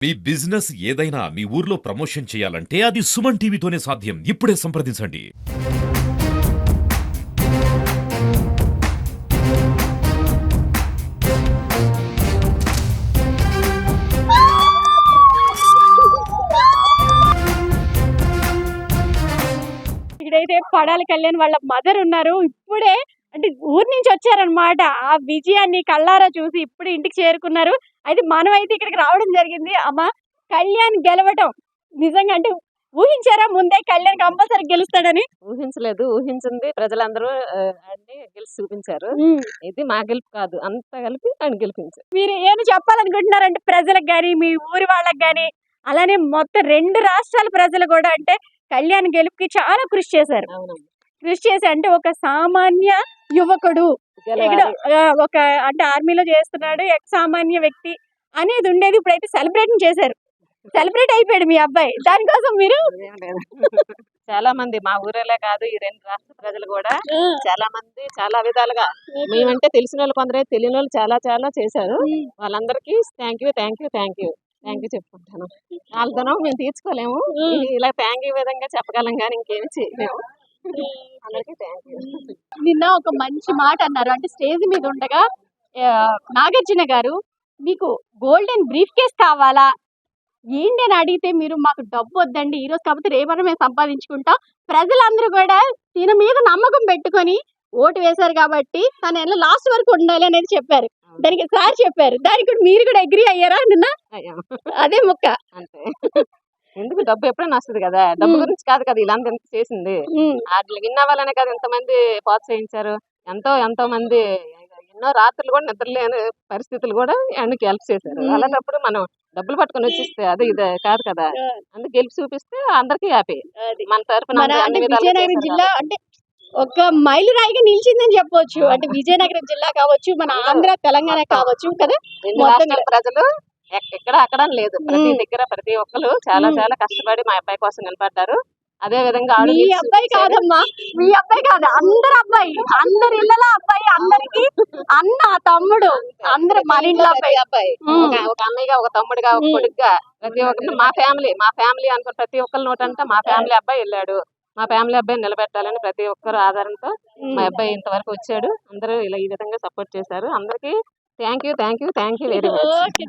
మీ business ఏదైనా మీ ఊర్లో promotion చేయాలంటే అది సుమన్ టీవీతోనే సాధ్యం. ఇప్పుడే సంప్రదించండి. ఇక్కడైతే పడాల కళ్యాణ్ వాళ్ళ మదర్ ఉన్నారు. ఇప్పుడే అంటే ఊరు నుంచి వచ్చారనమాట. ఆ విజయాన్ని కళ్ళారా చూసి ఇప్పుడు ఇంటికి చేరుకున్నారు. అయితే మనమైతే ఇక్కడికి రావడం జరిగింది. అమ్మ, కళ్యాణ్ గెలవటం నిజంగా అంటే ఊహించారా ముందే కళ్యాణ్ కంపల్సరీ గెలుస్తాడని? ఊహించలేదు. ఊహించింది ప్రజలందరూ ఆయన్ని గెలిచి చూపించారు. ఇది మా గెలుపు కాదు, అంతా కలిపి ఆయన గెలిపించారు. మీరు ఏమి చెప్పాలనుకుంటున్నారంటే ప్రజలకు గాని, మీ ఊరి వాళ్ళకి గాని, అలానే మొత్తం 2 రాష్ట్రాల ప్రజలు కూడా అంటే కళ్యాణ్ గెలుపుకి చాలా కృషి చేశారు. అవునమ్మా, కృషి చేసి అంటే ఒక సామాన్య యువకుడు ఇక్కడ గెలవాలి. ఒక అంటే ఆర్మీలో చేస్తున్నాడు, ఎక్స్ సామాన్య వ్యక్తి అనేది ఉండేది. ఇప్పుడైతే సెలబ్రేట్ చేశారు. సెలబ్రేట్ అయిపోయాడు మీ అబ్బాయి. దానికోసం మీరు అదేం లేదు. చాలా మంది మా ఊరేలే కాదు, ఈ 2 రాష్ట్ర ప్రజలు కూడా చాలా మంది చాలా విధాలుగా మేమంటే తెలిసిన వాళ్ళు కొందరే, తెలియని వాళ్ళు చాలా చాలా చేశారు. వాళ్ళందరికీ thank you thank you thank you thank you చెప్పుకుంటాను. వాళ్ళతోనో మేము తీర్చుకోలేము, ఇలా థ్యాంక్ యూ విధంగా చెప్పగలం కానీ ఇంకేమి చేయలేము. అందరికీ థ్యాంక్ యూ. నిన్న ఒక మంచి మాట అన్నారు. అంటే స్టేజ్ మీద ఉండగా నాగార్జున గారు మీకు గోల్డెన్ బ్రీఫ్ కేస్ కావాలా ఏంటి అని అడిగితే మీరు మాకు డబ్బు వద్దండి, ఈ రోజు కాకపోతే రేపటి మేము సంపాదించుకుంటాం, ప్రజలందరూ కూడా దీని మీద నమ్మకం పెట్టుకొని ఓటు వేశారు కాబట్టి తన లాస్ట్ వరకు ఉండాలి అనేది చెప్పారు. దానికి సార్ చెప్పారు. దానికి కూడా మీరు కూడా అగ్రీ అయ్యారా నిన్న? అయ్యో, అదే ముక్క. అంతే. ఎందుకు డబ్బు ఎప్పుడైనా వస్తుంది కదా, డబ్బు గురించి కాదు కదా వీళ్ళంతా ఎంత చేసింది. వాటిని విన్ అవ్వాలనే కదా ఎంతమంది ప్రోత్సహించారు. ఎంతో మంది ఎన్నో రాత్రులు కూడా నిద్రలేని పరిస్థితులు కూడా ఆయనకి హెల్ప్ చేశారు. అలాంటప్పుడు మనం డబ్బులు పట్టుకొని వచ్చిస్తే అది ఇది కాదు కదా. అందుకు గెలిపి చూపిస్తే అందరికీ హ్యాపీ. మన తరఫున మన అంటే విజయనగరం జిల్లా అంటే ఒక మైలు రాయిగా నిలిచిందని చెప్పొచ్చు. అంటే విజయనగరం జిల్లా కావచ్చు, మన ఆంధ్ర తెలంగాణ కావచ్చు కదా, 2 రాష్ట్రాల ప్రజలు ఎక్కడ అక్కడ లేదు, ప్రతి దగ్గర ప్రతి ఒక్కరు చాలా చాలా కష్టపడి మా అబ్బాయి కోసం నిలబడ్డారు. అదే విధంగా మీ అబ్బాయి కాదమ్మా, మీ అబ్బాయి కాదు, అందరు అబ్బాయి, అందరి ఇళ్ళలో అబ్బాయి, అందరికి అన్న తమ్ముడు అందరు మన ఇంట్లో అబ్బాయి. ఒక అన్నయ్యగా, ఒక తమ్ముడుగా, ఒక కొడుకుగా ప్రతి ఒక్కరు మా ఫ్యామిలీ అనుకుని ప్రతి ఒక్కరి నోటంటే మా ఫ్యామిలీ అబ్బాయి వెళ్ళాడు, మా ఫ్యామిలీ అబ్బాయిని నిలబెట్టాలని ప్రతి ఒక్కరు ఆధారంతో మా అబ్బాయి ఇంతవరకు వచ్చాడు. అందరూ ఇలా ఈ విధంగా సపోర్ట్ చేశారు. అందరికీ థ్యాంక్ యూ వెరీ మచ్.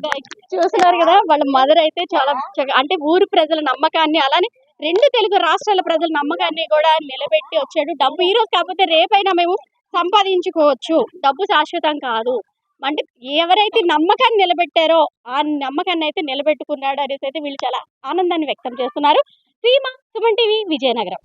చూస్తున్నారు కదా, వాళ్ళ మదర్ అయితే చాలా అంటే ఊరు ప్రజల నమ్మకాన్ని, అలానే 2 తెలుగు రాష్ట్రాల ప్రజల నమ్మకాన్ని కూడా నిలబెట్టి వచ్చాడు. డబ్బు ఈ రోజు కాకపోతే రేపైనా మేము సంపాదించుకోవచ్చు, డబ్బు శాశ్వతం కాదు అంటే ఎవరైతే నమ్మకాన్ని నిలబెట్టారో ఆ నమ్మకాన్ని అయితే నిలబెట్టుకున్నాడు అనేసి అయితే వీళ్ళు చాలా ఆనందాన్ని వ్యక్తం చేస్తున్నారు. సీమ, సుమన్ టీవీ, విజయనగరం.